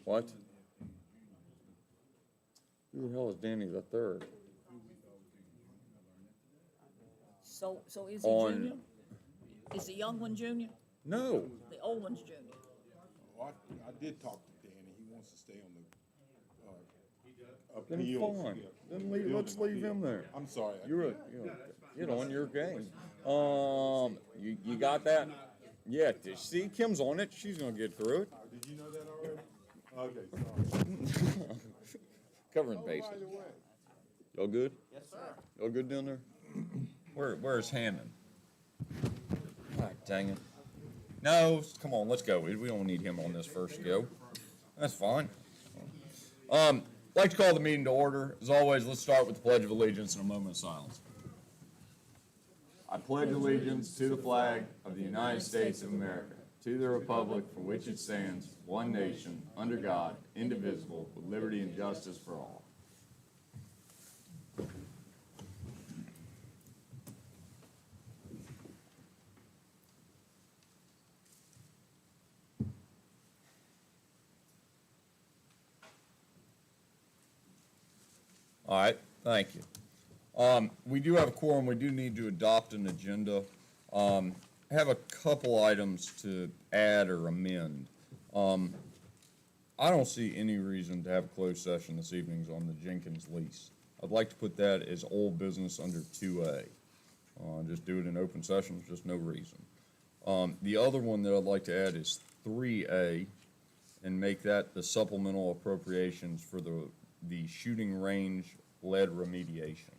What? Who the hell is Danny the third? So is he On- junior? Is the young one junior? No. The old one's junior? Oh, I did talk to Danny. He wants to stay on the Then appeals. fine. Yeah, Then building let's leave appeal. him there. I'm sorry. Get on your game. You got that? Yeah. See, Kim's on it. She's gonna get through it. Did you know that already? Okay, sorry. Covering Oh, bases. by the way. Y'all good? Yes, sir. Y'all good down there? Where's Hammond? God dang it. No, come on, let's go. We don't need him on this first go. That's fine. Like to call the meeting to order. As always, let's start with the Pledge of Allegiance and a moment of silence. I pledge allegiance to the flag of the United States of America, to the republic for which it stands, one nation, under God, indivisible, with liberty and justice for all. All right, thank you. We do have a quorum. We do need to adopt an agenda. I have a couple items to add or amend. I don't see any reason to have a closed session this evening on the Jenkins lease. I'd like to put that as old business under 2A. Just do it in open session, just no reason. The other one that I'd like to add is 3A and make that the supplemental appropriations for the shooting range lead remediation.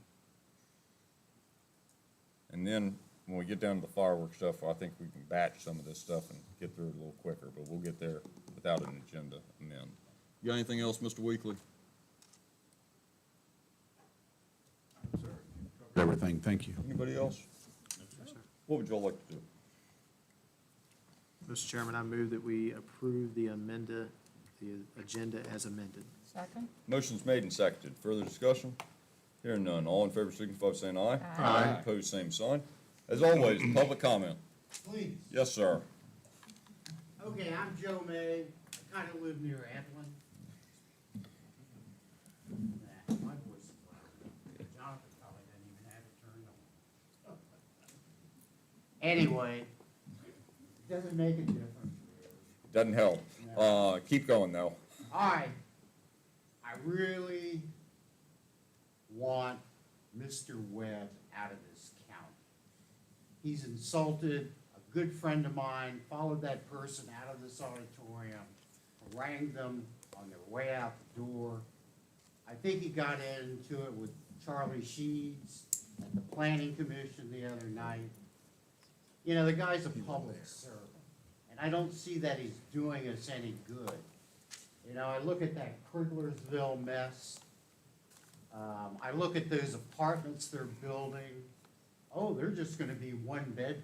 And then when we get down to the fireworks stuff, I think we can batch some of this stuff and get through it a little quicker, but we'll get there without an agenda amend. You got anything else, Mr. Weekly? Everything, thank you. Anybody else? What would y'all like to do? Mr. Chairman, I move that we approve the agenda as amended. Second? Motion's made and seconded. Further discussion? Hearing none. All in favor signify by saying aye. Aye. Opposed, same sign. As always, public comment. Please. Yes, sir. Okay, I'm Joe May. I kind of live near Evelyn. Nah, my voice is loud. Jonathan probably doesn't even have it turned on. Anyway, doesn't make a difference. Doesn't help. Keep going though. I really want Mr. Webb out of this county. He's insulted a good friend of mine, followed that person out of this auditorium, harangued them on their way out the door. I think he got into it with Charlie Sheeds at the Planning Commission the other night. You know, the guy's a public servant, and I don't see that he's doing us any good. You know, I look at that Kriglersville mess. I look at those apartments they're building. Oh, they're just gonna be one bedroom.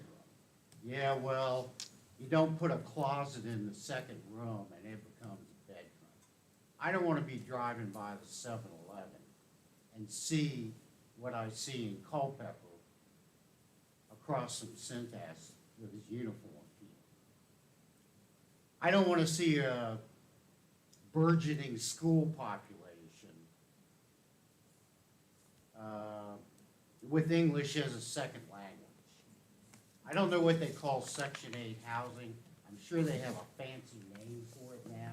Yeah, well, you don't put a closet in the second room and it becomes a bedroom. I don't wanna be driving by the 7-Eleven and see what I see in Culpeper across from Cintas with his uniform people. I don't wanna see a burgeoning school population with English as a second language. I don't know what they call Section 8 housing. I'm sure they have a fancy name for it now.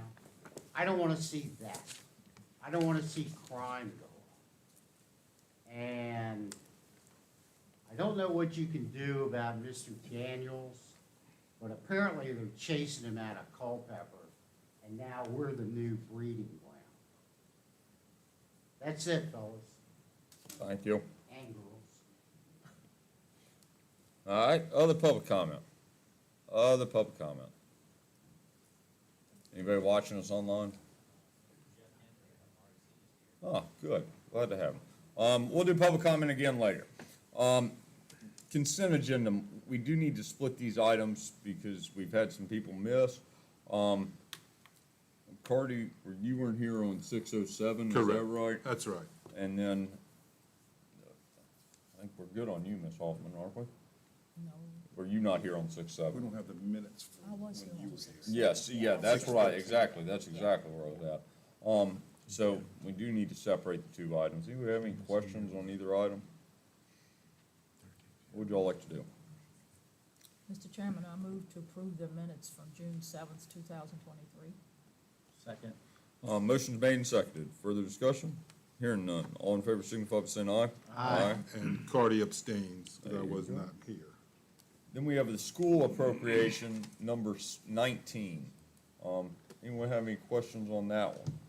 I don't want to see that. I don't want to see crime go on. And I don't know what you can do about Mr. Daniels, but apparently they're chasing him out of Culpeper, and now we're the new breeding ground. That's it, fellas Thank you. and girls. All right, other public comment. Other public comment. Anybody watching us online? Oh, good. Glad to have them. We'll do public comment again later. Consent agenda, we do need to split these items because we've had some people miss. Cardi, you weren't here on 607, is that Correct. right? That's right. And then, I think we're good on you, Ms. Hoffman, aren't we? No. Were you not here on We 6/7? don't have the minutes I from was when here you on was here. 6/7. Yes, yeah, that's right, exactly, that's exactly where I was at. So we do need to separate the two items. Do you have any questions on either item? What would y'all like to do? Mr. Chairman, I move to approve the minutes from June 7th, 2023. Second. Motion's made and seconded. Further discussion? Hearing none. All in favor signify by saying aye. Aye. And Cardy abstains, because There I you was go. not here. Then we have the school appropriation number 19. Anyone have any questions on that one?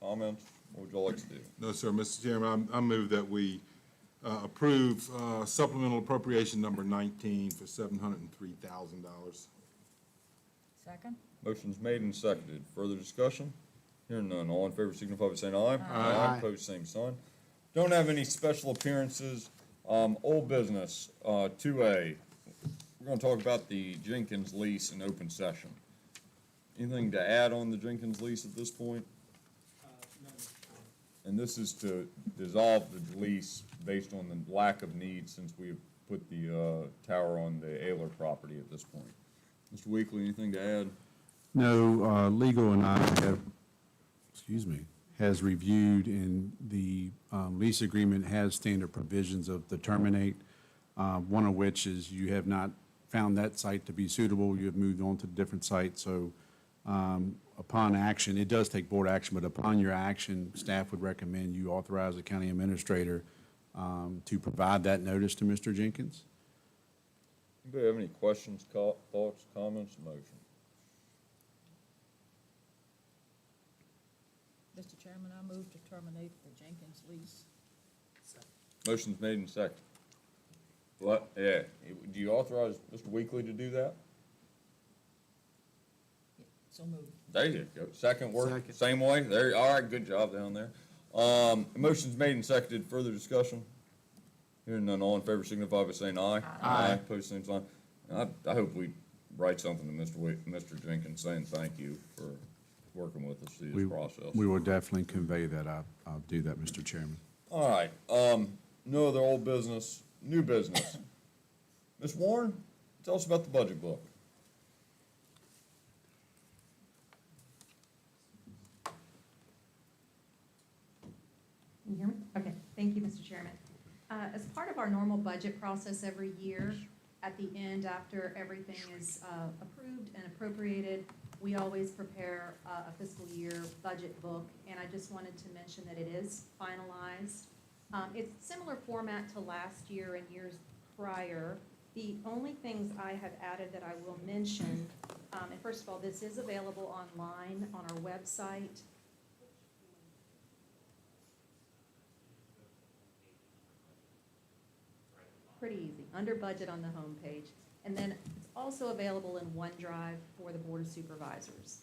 Comments? What would y'all like to do? No, sir, Mr. Chairman, I move that we approve supplemental appropriation number 19 for $703,000. Second? Motion's made and seconded. Further discussion? Hearing none. All in favor signify by saying aye. Aye. Opposed, same sign. Don't have any special appearances. Old business, 2A. We're gonna talk about the Jenkins lease in open session. Anything to add on the Jenkins lease at this point? And this is to dissolve the lease based on the lack of need since we have put the tower on the Ayler property at this point. Mr. Weekly, anything to add? No, legal and I have, has reviewed, and the lease agreement has standard provisions of the terminate, one of which is you have not found that site to be suitable, you have moved on to a different site, so upon action, it does take board action, but upon your action, staff would recommend you authorize the county administrator to provide that notice to Mr. Jenkins. Anybody have any questions, thoughts, comments, motion? Mr. Chairman, I move to terminate the Jenkins lease. Motion's made and seconded. What, yeah, do you authorize Mr. Weekly to do that? So moved. There you go. Second work, Second. same way? There, all right, good job down there. Motion's made and seconded. Further discussion? Hearing none, all in favor signify by saying aye. Aye. Opposed, same sign. I hope we write something to Mr. Jenkins saying thank you for working with us through We this process. we will definitely convey that. I'll do that, Mr. Chairman. All right, no other old business, new business. Ms. Warren, tell us about the budget book. Can you hear me? Okay, thank you, Mr. Chairman. As part of our normal budget process every year, at the end, after everything is approved and appropriated, we always prepare a fiscal year budget book, and I just wanted to mention that it is finalized. It's similar format to last year and years prior. The only things I have added that I will mention, and first of all, this is available online on our website. Pretty easy, under budget on the home page. And then it's also available in OneDrive for the Board of Supervisors.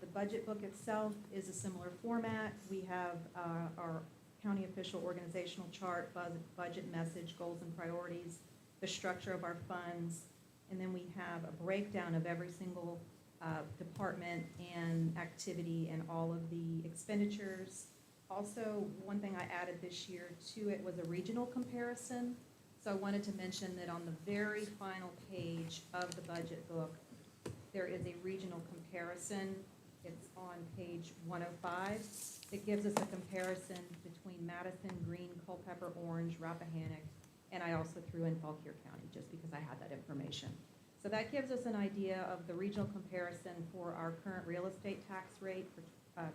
The budget book itself is a similar format. We have our county official organizational chart, budget message, goals and priorities, the structure of our funds, and then we have a breakdown of every single department and activity and all of the expenditures. Also, one thing I added this year to it was a regional comparison. So I wanted to mention that on the very final page of the budget book, there is a regional comparison. It's on page 105. It gives us a comparison between Madison, Greene, Culpeper, Orange, Rappahannock, and I also threw in Fauquier County just because I had that information. So that gives us an idea of the regional comparison for our current real estate tax rate for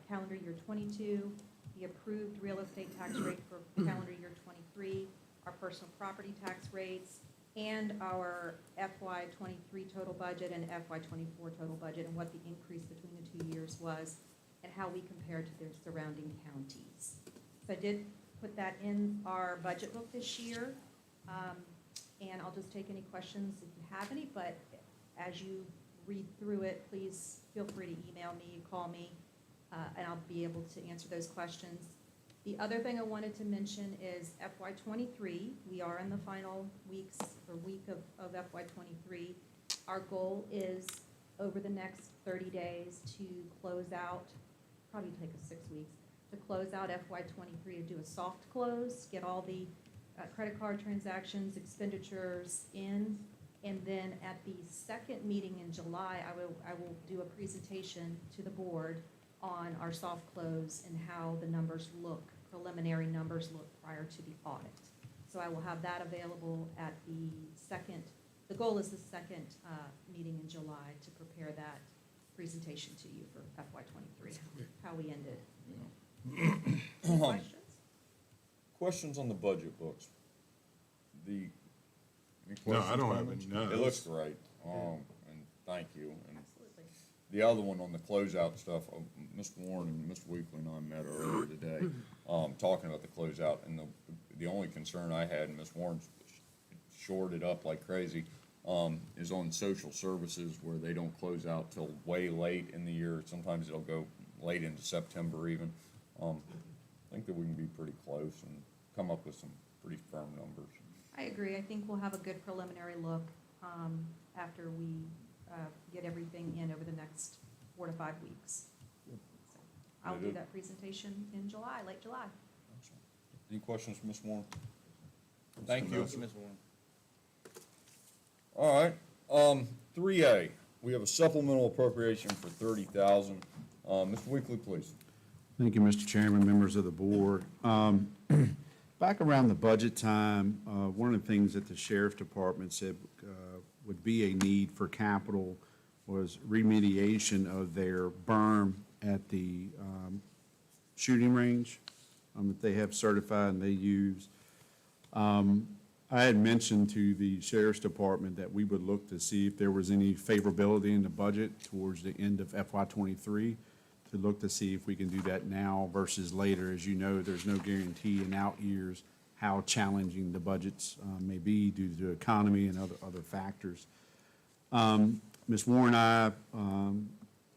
calendar year 22, the approved real estate tax rate for calendar year 23, our personal property tax rates, and our FY '23 total budget and FY '24 total budget, and what the increase between the 2 years was, and how we compare to their surrounding counties. So I did put that in our budget book this year, and I'll just take any questions if you have any, but as you read through it, please feel free to email me, call me, and I'll be able to answer those questions. The other thing I wanted to mention is FY '23. We are in the final weeks or week of FY '23. Our goal is over the next 30 days to close out, probably take us 6 weeks, to close out FY '23, to do a soft close, get all the credit card transactions, expenditures in, And then at the second meeting in July, I will do a presentation to the board on our soft close and how the numbers look, preliminary numbers look prior to the audit. So I will have that available at the second, the goal is the second meeting in July to prepare that presentation to you for FY '23, how we ended. Any questions? Questions on the budget books? Any No, I questions, don't have comments? any. No, It looks that's- great, and thank you. And Absolutely. the other one on the closeout stuff, Mr. Warren and Mr. Weekly and I met earlier today, talking about the closeout, and the only concern I had, and Ms. Warren shored it up like crazy, is on social services where they don't close out till way late in the year. Sometimes it'll go late into September even. I think that we can be pretty close and come up with some pretty firm numbers. I agree. I think we'll have a good preliminary look after we get everything in over the next 4 to 5 weeks. So I'll do that presentation in July, late July. Any questions for Ms. Warren? Thank you. Ms. Warren. All right, 3A, we have a supplemental appropriation for $30,000. Mr. Weekly, please. Thank you, Mr. Chairman, members of the board. Back around the budget time, one of the things that the sheriff's department said would be a need for capital was remediation of their berm at the shooting range that they have certified and they use. I had mentioned to the sheriff's department that we would look to see if there was any favorability in the budget towards the end of FY '23, to look to see if we can do that now versus later. As you know, there's no guarantee in out years how challenging the budgets may be due to the economy and other factors. Ms. Warren and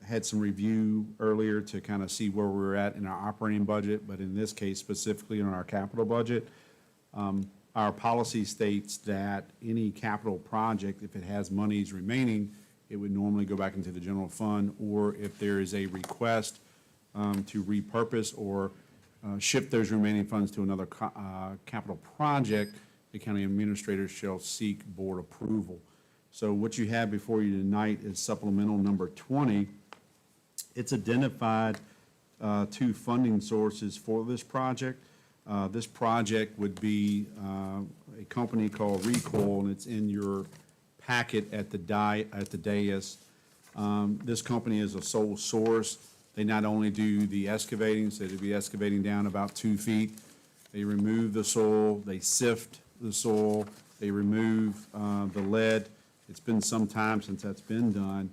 I had some review earlier to kind of see where we're at in our operating budget, but in this case specifically on our capital budget. Our policy states that any capital project, if it has monies remaining, it would normally go back into the general fund, or if there is a request to repurpose or shift those remaining funds to another capital project, the county administrator shall seek board approval. So what you have before you tonight is supplemental number 20. It's identified 2 funding sources for this project. This project would be a company called Recoil, and it's in your packet at the dais. This company is a sole source. They not only do the excavating, so they'd be excavating down about 2 feet. They remove the soil, they sift the soil, they remove the lead. It's been some time since that's been done.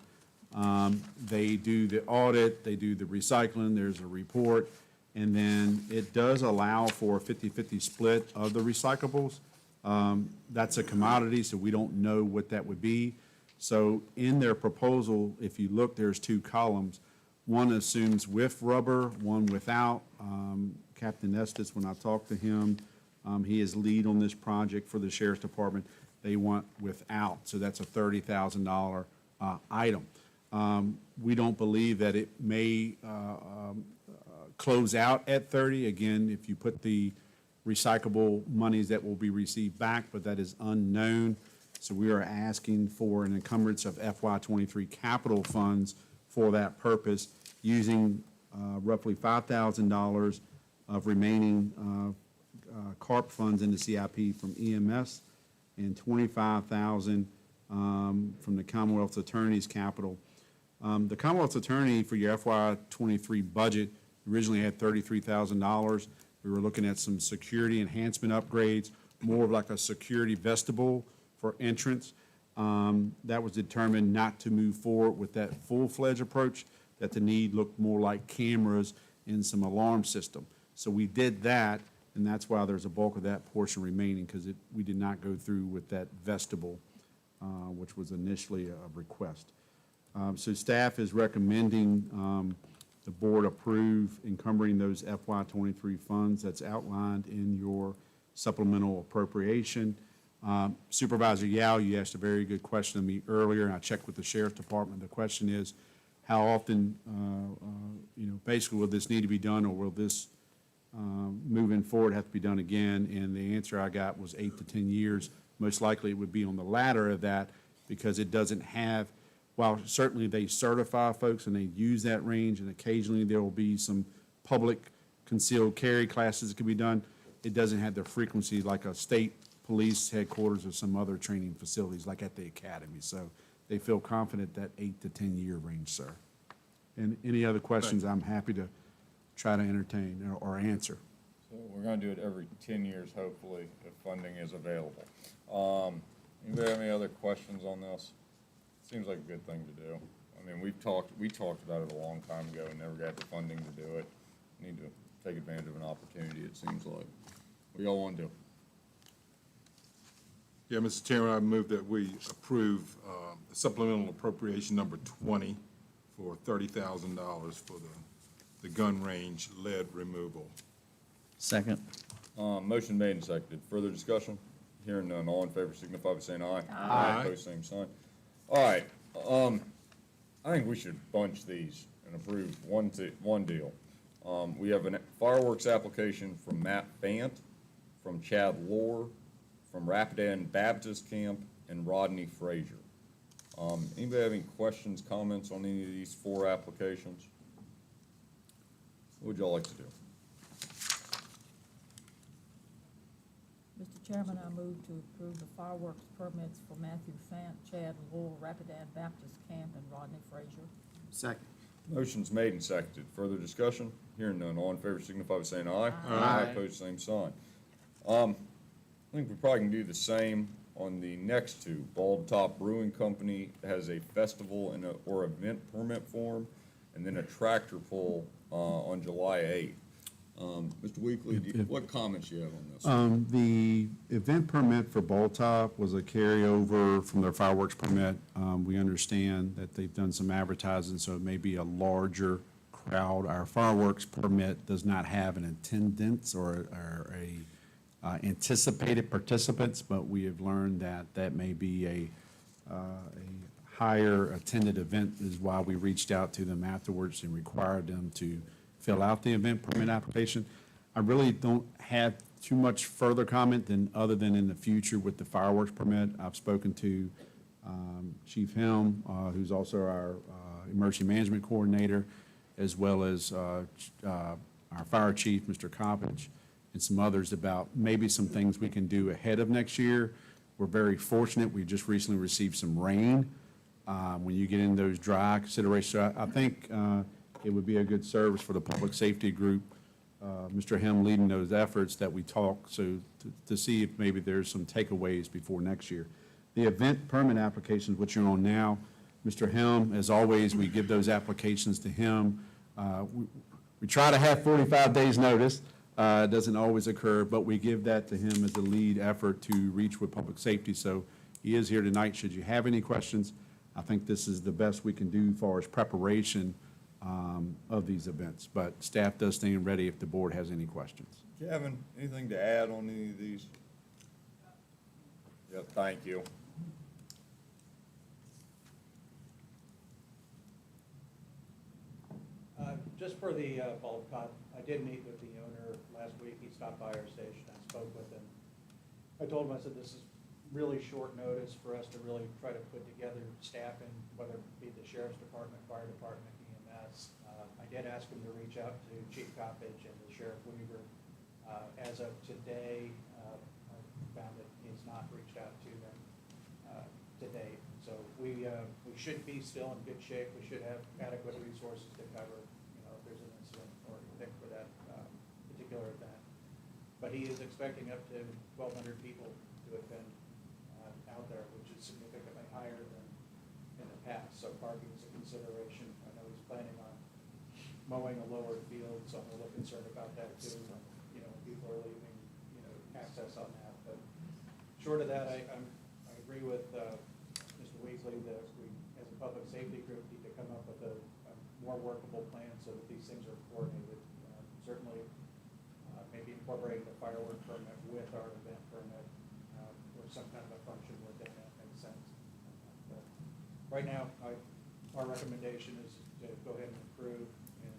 They do the audit, they do the recycling, there's a report. And then it does allow for a 50-50 split of the recyclables. That's a commodity, so we don't know what that would be. So in their proposal, if you look, there's 2 columns. One assumes with rubber, one without. Captain Estes, when I talked to him, he is lead on this project for the sheriff's department. They want without, so that's a $30,000 item. We don't believe that it may close out at 30. Again, if you put the recyclable monies that will be received back, but that is unknown. So we are asking for an encumbrance of FY '23 capital funds for that purpose, using roughly $5,000 of remaining CARP funds in the CIP from EMS and $25,000 from the Commonwealth Attorney's capital. The Commonwealth Attorney for your FY '23 budget originally had $33,000. We were looking at some security enhancement upgrades, more of like a security vestibule for entrance. That was determined not to move forward with that full-fledged approach, that the need looked more like cameras and some alarm system. So we did that, and that's why there's a bulk of that portion remaining, because we did not go through with that vestibule, which was initially a request. So staff is recommending the board approve encumbering those FY '23 funds that's outlined in your supplemental appropriation. Supervisor Yao, you asked a very good question of me earlier, and I checked with the sheriff's department. The question is, how often, basically will this need to be done, or will this moving forward have to be done again? And the answer I got was 8 to 10 years. Most likely it would be on the latter of that, because it doesn't have, while certainly they certify folks and they use that range, and occasionally there will be some public concealed carry classes that can be done, it doesn't have the frequency like a state police headquarters or some other training facilities like at the academy. So they feel confident that 8 to 10 year range, sir. And any other questions, I'm happy to try to entertain or answer. So we're gonna do it every 10 years, hopefully, if funding is available. Anybody have any other questions on this? Seems like a good thing to do. I mean, we talked about it a long time ago and never got the funding to do it. Need to take advantage of an opportunity, it seems like. What do y'all wanna do? Yeah, Mr. Chairman, I move that we approve supplemental appropriation number 20 for $30,000 for the gun range lead removal. Second. Motion made and seconded. Further discussion? Hearing none. All in favor signify by saying aye. Aye. Opposed, same sign. All right, I think we should bunch these and approve one deal. We have a fireworks application from Matt Fant, from Chad Lohr, from Rapidan Baptist Camp, and Rodney Frazier. Anybody have any questions, comments on any of these 4 applications? What would y'all like to do? Mr. Chairman, I move to approve the fireworks permits for Matthew Fant, Chad Lowell, Rapidan Baptist Camp, and Rodney Frazier. Second. Motion's made and seconded. Further discussion? Hearing none. All in favor signify by saying aye. Aye. Opposed, same sign. I think we probably can do the same on the next 2. Bald Top Brewing Company has a festival or event permit form, and then a tractor pull on July 8th. Mr. Weekly, what comments you have on this? The event permit for Ball Top was a carryover from their fireworks permit. We understand that they've done some advertising, so it may be a larger crowd. Our fireworks permit does not have an attendance or anticipated participants, but we have learned that that may be a higher attended event, is why we reached out to them afterwards and required them to fill out the event permit application. I really don't have too much further comment other than in the future with the fireworks permit. I've spoken to Chief Helm, who's also our emergency management coordinator, as well as our fire chief, Mr. Coppage, and some others about maybe some things we can do ahead of next year. We're very fortunate. We just recently received some rain. When you get in those dry considerations, I think it would be a good service for the public safety group, Mr. Helm leading those efforts, that we talk, so to see if maybe there's some takeaways before next year. The event permit applications, which you're on now, Mr. Helm, as always, we give those applications to him. We try to have 45 days notice. It doesn't always occur, but we give that to him as the lead effort to reach with public safety. So he is here tonight. Should you have any questions, I think this is the best we can do as far as preparation of these events. But staff does stand ready if the board has any questions. Kevin, anything to add on any of these? Yeah, thank you. Just for the bulk cut, I did meet with the owner last week. He stopped by our station. I spoke with him. I told him, I said, this is really short notice for us to really try to put together staffing, whether it be the sheriff's department, fire department, EMS. I did ask him to reach out to Chief Coppage and the Sheriff Weaver. As of today, I found that he's not reached out to them today. So we should be still in good shape. We should have adequate resources to cover, if there's an incident or anything for that particular event. But he is expecting up to 1,200 people to attend out there, which is significantly higher than in the past. So parking is a consideration. I know he's planning on mowing a lower field, so I'm a little concerned about that too. People are leaving, access on that. But short of that, I agree with Mr. Weasley that we, as a public safety group, need to come up with a more workable plan so that these things are coordinated. Certainly, maybe incorporating the firework permit with our event permit, or some kind of a function within that makes sense. But right now, our recommendation is to go ahead and approve, and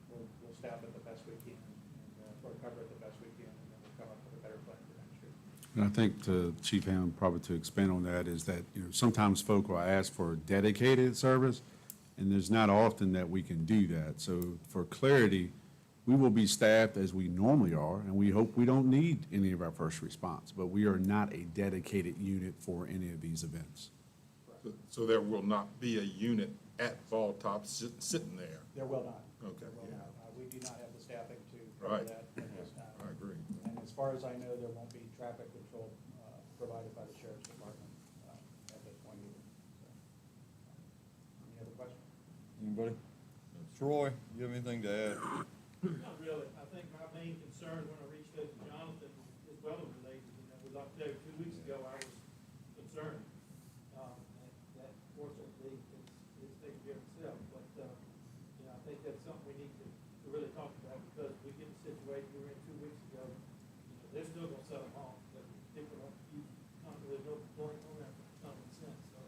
we'll staff it the best we can, and or cover it the best we can, and then we'll come up with a better plan for next year. And I think to Chief Ham, probably to expand on that, is that, sometimes folk will ask for dedicated service, and there's not often that we can do that. So for clarity, we will be staffed as we normally are, and we hope we don't need any of our first response, but we are not a dedicated unit for any of these events. So there will not be a unit at Ball Top sitting there? There will not. Okay, There will yeah. not. We do not have the staffing to cover Right. that at this time. I agree. And as far as I know, there won't be traffic control provided by the sheriff's department at this point either. So, any other questions? Anybody? Troy, you have anything to add? Not really. I think my main concern when I reached out to Jonathan is weather-related. We locked out 2 weeks ago, I was concerned. That fortunately is taking care of itself, but, I think that's something we need to really talk about, because we get the situation we were in 2 weeks ago, they're still gonna set them off, but people don't use, there's no point on that common sense, so,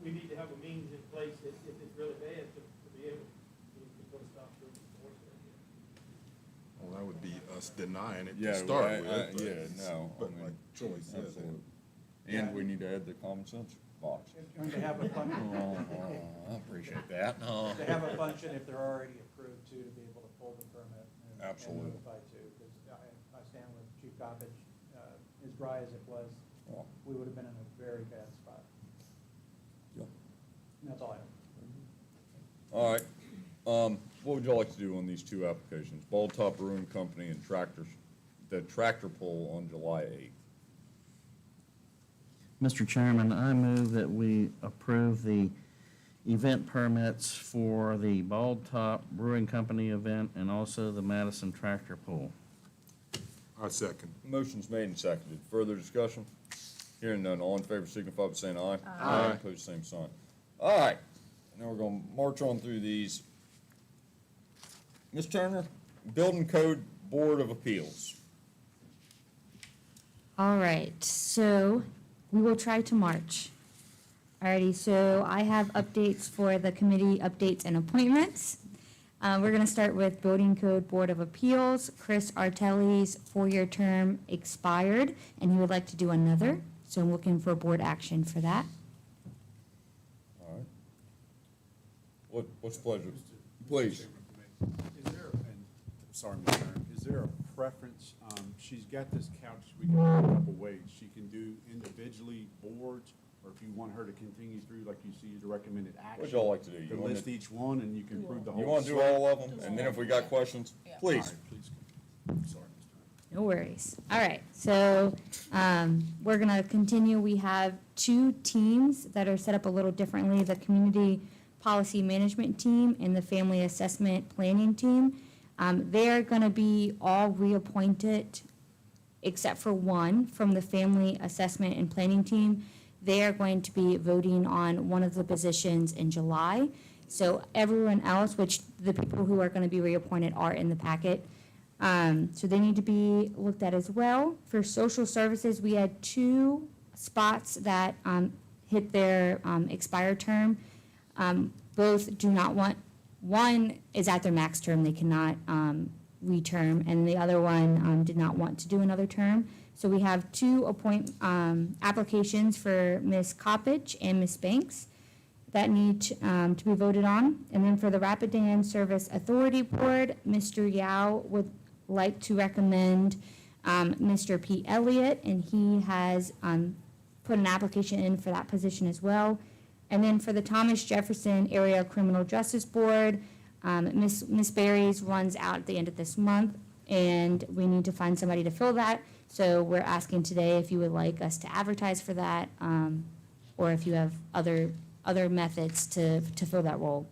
we need to have a means in place if it's really bad to be able to put a stop to it before it's gonna get. Well, that would be us denying it Yeah, to start I- with. but- yeah, no, I But mean, like Troy said, Absolutely. And we need to add the common sense box. And to have a function, I appreciate that. to have a function if they're already approved too, to be able to pull the permit and Absolutely. notify too, because I stand with Chief Coppage, as dry as it was, Yeah. we would have been in a very bad spot. Yeah. And that's all I have. All right, what would y'all like to do on these two applications? Bald Top Brewing Company and the tractor pull on July 8th. Mr. Chairman, I move that we approve the event permits for the Bald Top Brewing Company event and also the Madison Tractor Pull. I second. Motion's made and seconded. Further discussion? Hearing none, all in favor signify by saying aye. Aye. Opposed, same sign. All right, now we're gonna march on through these. Ms. Turner, Building Code Board of Appeals. All right, so we will try to march. Alrighty, so I have updates for the committee updates and appointments. We're gonna start with Building Code Board of Appeals. Chris Artelli's 4-year term expired, and he would like to do another, so I'm looking for board action for that. All right. What's the pleasure? Please. Is there, and, sorry, Mr. Chairman, is there a preference? She's got this couch, we can do a couple ways. She can do individually boards, or if you want her to continue through, like you see, the recommended action. What'd y'all like to do? You To want list me- each one, and you can approve the whole. You wanna do slate. all of them, and then if we got questions, Yeah. please. All right, please. I'm sorry, Mr. No worries. All right, so we're gonna continue. We have 2 teams that are set up a little differently, the Community Policy Management Team and the Family Assessment Planning Team. They're gonna be all reappointed, except for one from the Family Assessment and Planning Team. They are going to be voting on one of the positions in July. So everyone else, which the people who are gonna be reappointed are in the packet, so they need to be looked at as well. For social services, we had 2 spots that hit their expired term. Both do not want, one is at their max term, they cannot reterm, and the other one did not want to do another term. So we have 2 applications for Ms. Coppage and Ms. Banks that need to be voted on. And then for the Rapidan Service Authority Board, Mr. Yao would like to recommend Mr. Pete Elliott, and he has put an application in for that position as well. And then for the Thomas Jefferson Area Criminal Justice Board, Ms. Berry's runs out at the end of this month, and we need to find somebody to fill that. So we're asking today if you would like us to advertise for that, or if you have other methods to fill that role.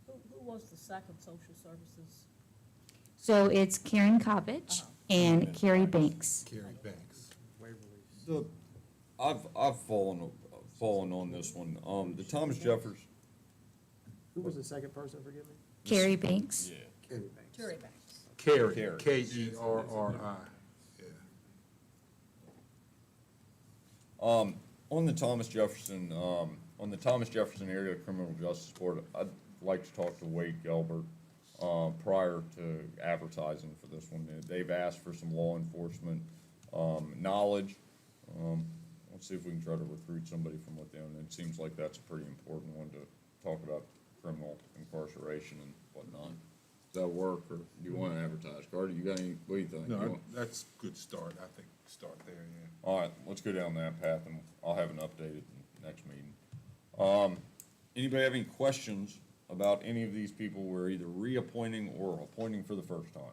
Who was the second social services? So it's Karen Coppage and Carrie Banks. Carrie Banks. I've fallen on this one. The Thomas Jefferson. Who was the second person, forgive me? Carrie Banks. Yeah. Carrie Banks. Terry Banks. Carrie, Carrie. Kerri. Yeah. On the Thomas Jefferson Area Criminal Justice Board, I'd like to talk to Wade Gelbert. prior to advertising for this one. They've asked for some law enforcement, knowledge. Let's see if we can try to recruit somebody from within. It seems like that's a pretty important one to talk about criminal incarceration and whatnot. Does that work, or do you want to advertise? Carter, you got any, what do you think? You No, want- that's a good start. I think start there, yeah. All right, let's go down that path, and I'll have an updated next meeting. Anybody have any questions about any of these people we're either reappointing or appointing for the first time?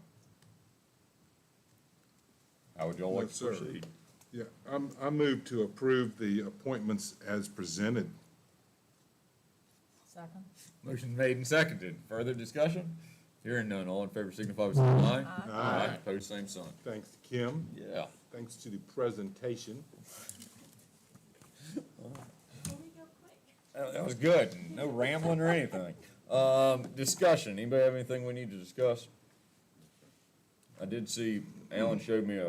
How would y'all like Yes, to sir. proceed? Yeah, I move to approve the appointments as presented. Second. Motion made and seconded. Further discussion? Hearing none, all in favor signify by saying aye. Aye. Opposed, same sign. Thanks, Kim. Yeah. Thanks to the presentation. That was good. No rambling or anything. Discussion. Anybody have anything we need to discuss? I did see, Alan showed me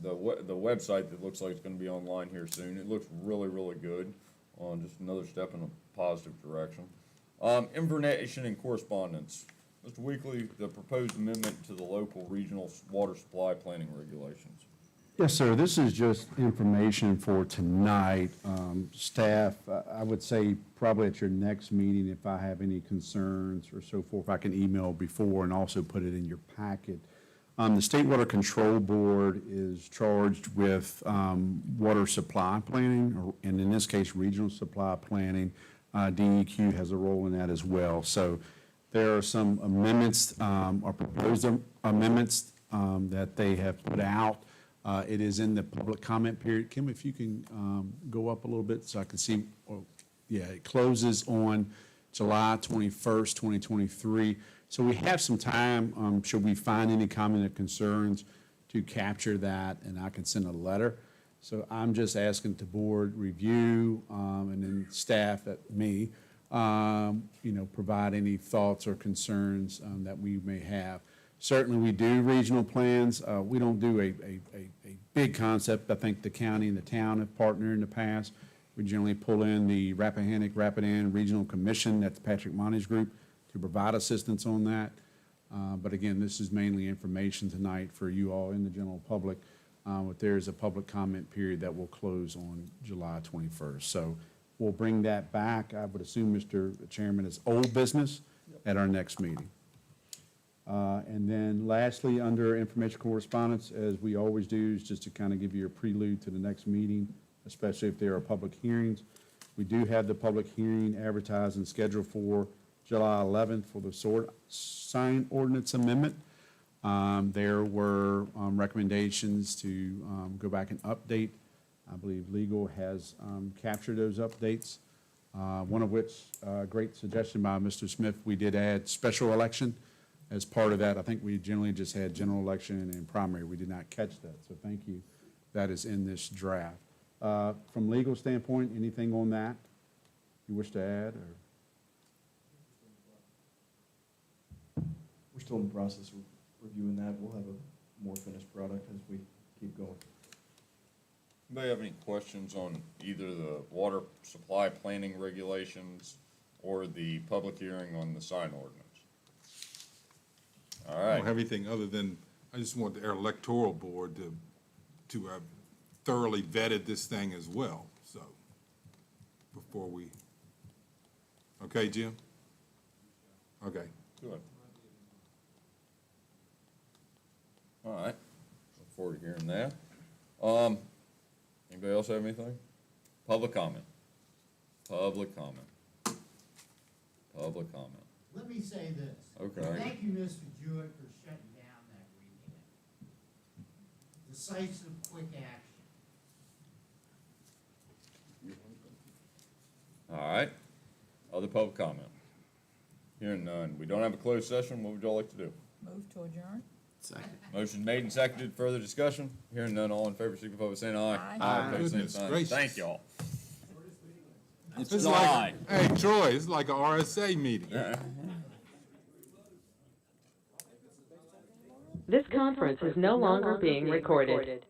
the website that looks like it's gonna be online here soon. It looks really, really good. Just another step in a positive direction. Information and correspondence. Mr. Weekly, the proposed amendment to the local regional water supply planning regulations. Yes, sir. This is just information for tonight. Staff, I would say probably at your next meeting, if I have any concerns or so forth, I can email before and also put it in your packet. The State Water Control Board is charged with water supply planning, and in this case, regional supply planning. DEQ has a role in that as well. So there are some amendments, or proposed amendments that they have put out. It is in the public comment period. Kim, if you can go up a little bit so I can see, yeah, it closes on July 21st, 2023. So we have some time, should we find any comment or concerns, to capture that, and I can send a letter. So I'm just asking the board review, and then staff, me, provide any thoughts or concerns that we may have. Certainly, we do regional plans. We don't do a big concept. I think the county and the town have partnered in the past. We generally pull in the Rappahannock Rapidan Regional Commission, that's Patrick Montage Group, to provide assistance on that. But again, this is mainly information tonight for you all in the general public. But there is a public comment period that will close on July 21st. So we'll bring that back, I would assume, Mr. Chairman, as old business at our next meeting. And then lastly, under information correspondence, as we always do, is just to kind of give you a prelude to the next meeting, especially if there are public hearings. We do have the public hearing advertised and scheduled for July 11th for the sign ordinance amendment. There were recommendations to go back and update. I believe legal has captured those updates. One of which, great suggestion by Mr. Smith, we did add special election as part of that. I think we generally just had general election and primary. We did not catch that, so thank you. That is in this draft. From legal standpoint, anything on that you wish to add, or? We're still in the process of reviewing that. We'll have a more finished product as we keep going. Anybody have any questions on either the water supply planning regulations or the public hearing on the sign ordinance? All I right. don't have anything other than, I just want our electoral board to have thoroughly vetted this thing as well, so, before we, okay, Jim? Okay. Good. All right. Look forward to hearing that. Anybody else have anything? Public comment. Public comment. Public comment. Let me say this. Okay. Thank you, Mr. Jewett, for shutting down that weekend. Decisive, quick action. All right. Other public comment? Hearing none. We don't have a closed session. What would y'all like to do? Move to adjourn? Second. Motion made and seconded. Further discussion? Hearing none. All in favor, signify by saying aye. Aye. Opposed, same Goodness sign. gracious. Thank y'all. It's It's July. like, hey, Troy, it's like a RSA meeting. This conference is no longer being recorded.